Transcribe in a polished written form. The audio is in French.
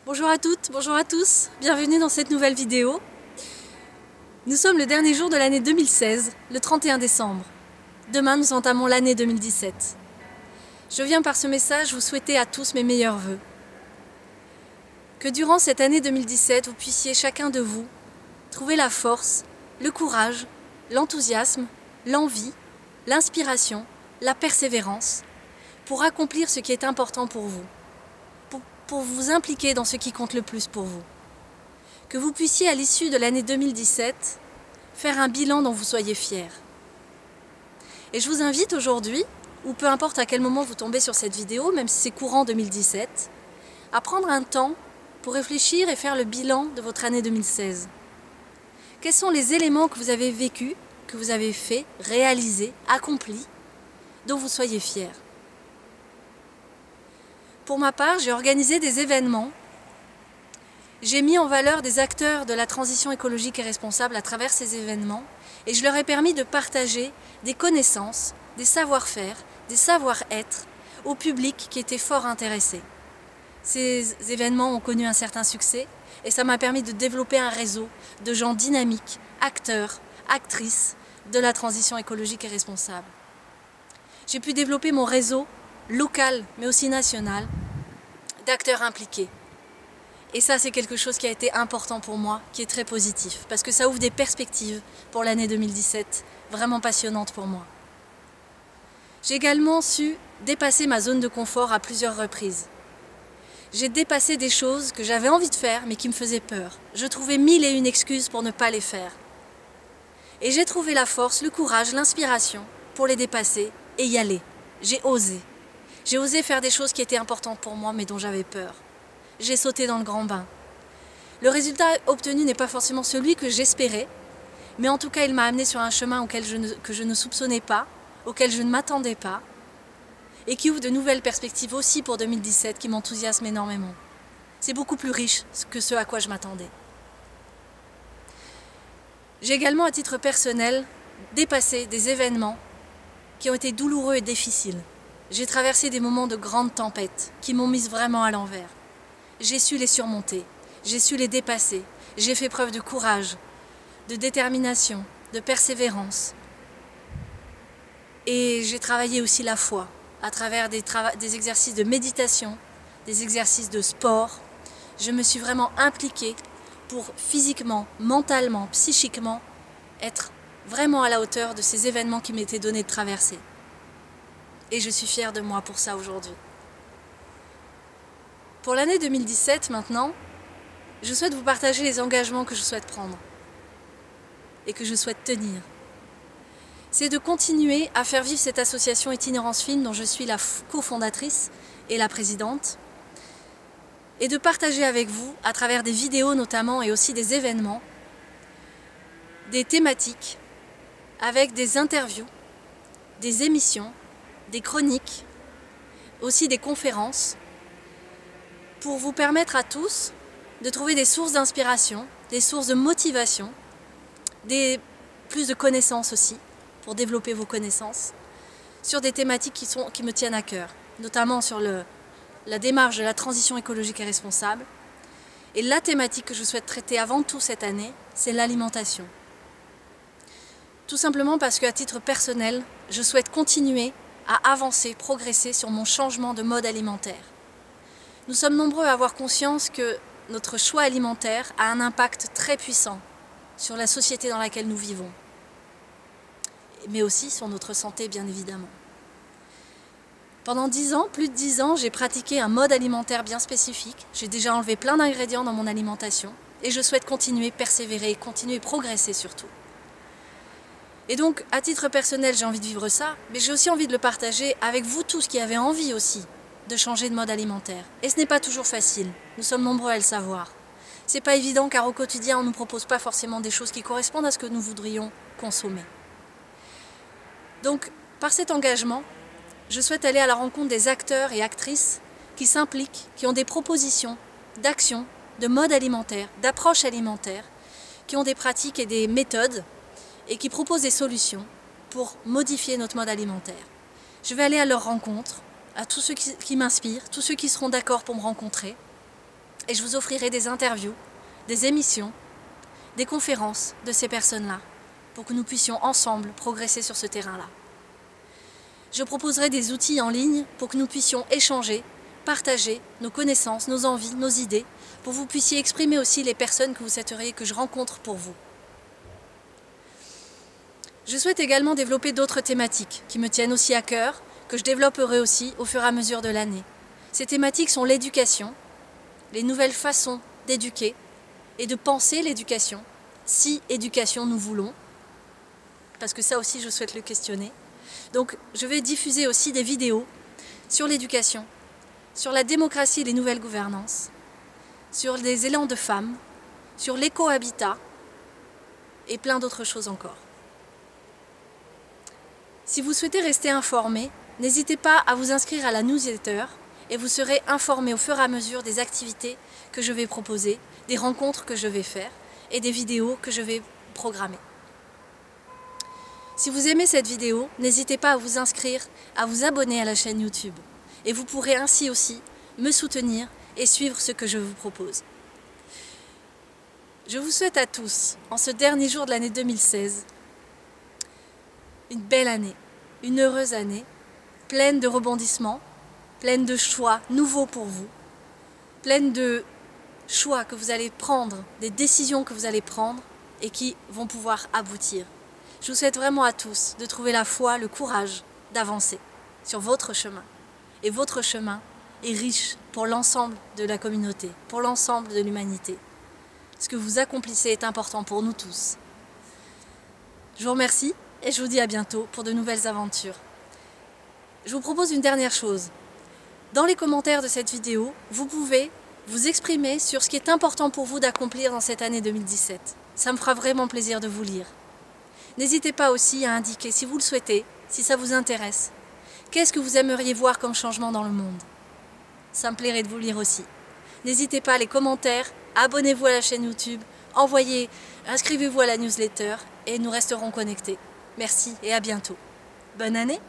Bonjour à toutes, bonjour à tous, bienvenue dans cette nouvelle vidéo. Nous sommes le dernier jour de l'année 2016, le 31 décembre. Demain, nous entamons l'année 2017. Je viens par ce message vous souhaiter à tous mes meilleurs vœux. Que durant cette année 2017, vous puissiez chacun de vous trouver la force, le courage, l'enthousiasme, l'envie, l'inspiration, la persévérance pour accomplir ce qui est important pour vous. Pour vous impliquer dans ce qui compte le plus pour vous. Que vous puissiez, à l'issue de l'année 2017, faire un bilan dont vous soyez fiers. Et je vous invite aujourd'hui, ou peu importe à quel moment vous tombez sur cette vidéo, même si c'est courant 2017, à prendre un temps pour réfléchir et faire le bilan de votre année 2016. Quels sont les éléments que vous avez vécus, que vous avez faits, réalisés, accomplis, dont vous soyez fiers. Pour ma part, j'ai organisé des événements. J'ai mis en valeur des acteurs de la transition écologique et responsable à travers ces événements et je leur ai permis de partager des connaissances, des savoir-faire, des savoir-être au public qui était fort intéressé. Ces événements ont connu un certain succès et ça m'a permis de développer un réseau de gens dynamiques, acteurs, actrices de la transition écologique et responsable. J'ai pu développer mon réseau local mais aussi national d'acteurs impliqués. Et ça, c'est quelque chose qui a été important pour moi, qui est très positif, parce que ça ouvre des perspectives pour l'année 2017, vraiment passionnantes pour moi. J'ai également su dépasser ma zone de confort à plusieurs reprises. J'ai dépassé des choses que j'avais envie de faire, mais qui me faisaient peur. Je trouvais 1001 excuses pour ne pas les faire. Et j'ai trouvé la force, le courage, l'inspiration pour les dépasser et y aller. J'ai osé. J'ai osé faire des choses qui étaient importantes pour moi, mais dont j'avais peur. J'ai sauté dans le grand bain. Le résultat obtenu n'est pas forcément celui que j'espérais, mais en tout cas, il m'a amené sur un chemin que je ne soupçonnais pas, auquel je ne m'attendais pas, et qui ouvre de nouvelles perspectives aussi pour 2017, qui m'enthousiasment énormément. C'est beaucoup plus riche que ce à quoi je m'attendais. J'ai également, à titre personnel, dépassé des événements qui ont été douloureux et difficiles. J'ai traversé des moments de grande tempête qui m'ont mise vraiment à l'envers. J'ai su les surmonter, j'ai su les dépasser, j'ai fait preuve de courage, de détermination, de persévérance. Et j'ai travaillé aussi la foi à travers des exercices de méditation, des exercices de sport. Je me suis vraiment impliquée pour physiquement, mentalement, psychiquement être vraiment à la hauteur de ces événements qui m'étaient donnés de traverser. Et je suis fière de moi pour ça aujourd'hui. Pour l'année 2017 maintenant, je souhaite vous partager les engagements que je souhaite prendre et que je souhaite tenir. C'est de continuer à faire vivre cette association Itinérance Film dont je suis la cofondatrice et la présidente et de partager avec vous, à travers des vidéos notamment et aussi des événements, des thématiques avec des interviews, des émissions, des chroniques, aussi des conférences, pour vous permettre à tous de trouver des sources d'inspiration, des sources de motivation, plus de connaissances aussi, pour développer vos connaissances, sur des thématiques qui me tiennent à cœur, notamment sur la démarche de la transition écologique et responsable. Et la thématique que je souhaite traiter avant tout cette année, c'est l'alimentation. Tout simplement parce qu'à titre personnel, je souhaite continuer à avancer, progresser sur mon changement de mode alimentaire. Nous sommes nombreux à avoir conscience que notre choix alimentaire a un impact très puissant sur la société dans laquelle nous vivons, mais aussi sur notre santé bien évidemment. Pendant 10 ans, plus de 10 ans, j'ai pratiqué un mode alimentaire bien spécifique. J'ai déjà enlevé plein d'ingrédients dans mon alimentation et je souhaite continuer, persévérer, continuer, progresser surtout. Et donc, à titre personnel, j'ai envie de vivre ça, mais j'ai aussi envie de le partager avec vous tous qui avez envie aussi de changer de mode alimentaire. Et ce n'est pas toujours facile, nous sommes nombreux à le savoir. C'est pas évident car au quotidien, on ne nous propose pas forcément des choses qui correspondent à ce que nous voudrions consommer. Donc, par cet engagement, je souhaite aller à la rencontre des acteurs et actrices qui s'impliquent, qui ont des propositions d'actions, de mode alimentaire, d'approche alimentaire, qui ont des pratiques et des méthodes et qui proposent des solutions pour modifier notre mode alimentaire. Je vais aller à leur rencontre, à tous ceux qui m'inspirent, tous ceux qui seront d'accord pour me rencontrer, Et je vous offrirai des interviews, des émissions, des conférences de ces personnes-là, pour que nous puissions ensemble progresser sur ce terrain-là. Je proposerai des outils en ligne pour que nous puissions échanger, partager nos connaissances, nos envies, nos idées, pour que vous puissiez exprimer aussi les personnes que vous souhaiteriez que je rencontre pour vous. Je souhaite également développer d'autres thématiques qui me tiennent aussi à cœur, que je développerai aussi au fur et à mesure de l'année. Ces thématiques sont l'éducation, les nouvelles façons d'éduquer et de penser l'éducation, si éducation nous voulons, parce que ça aussi je souhaite le questionner. Donc je vais diffuser aussi des vidéos sur l'éducation, sur la démocratie et les nouvelles gouvernances, sur les élans de femmes, sur l'écohabitat et plein d'autres choses encore. Si vous souhaitez rester informé, n'hésitez pas à vous inscrire à la newsletter et vous serez informé au fur et à mesure des activités que je vais proposer, des rencontres que je vais faire et des vidéos que je vais programmer. Si vous aimez cette vidéo, n'hésitez pas à vous inscrire, à vous abonner à la chaîne YouTube et vous pourrez ainsi aussi me soutenir et suivre ce que je vous propose. Je vous souhaite à tous, en ce dernier jour de l'année 2016, une belle année, une heureuse année, pleine de rebondissements, pleine de choix nouveaux pour vous, pleine de choix que vous allez prendre, des décisions que vous allez prendre et qui vont pouvoir aboutir. Je vous souhaite vraiment à tous de trouver la foi, le courage d'avancer sur votre chemin. Et votre chemin est riche pour l'ensemble de la communauté, pour l'ensemble de l'humanité. Ce que vous accomplissez est important pour nous tous. Je vous remercie et je vous dis à bientôt pour de nouvelles aventures. Je vous propose une dernière chose. Dans les commentaires de cette vidéo, vous pouvez vous exprimer sur ce qui est important pour vous d'accomplir dans cette année 2017. Ça me fera vraiment plaisir de vous lire. N'hésitez pas aussi à indiquer, si vous le souhaitez, si ça vous intéresse, qu'est-ce que vous aimeriez voir comme changement dans le monde. Ça me plairait de vous lire aussi. N'hésitez pas à les commentaires, abonnez-vous à la chaîne YouTube, inscrivez-vous à la newsletter et nous resterons connectés. Merci et à bientôt. Bonne année!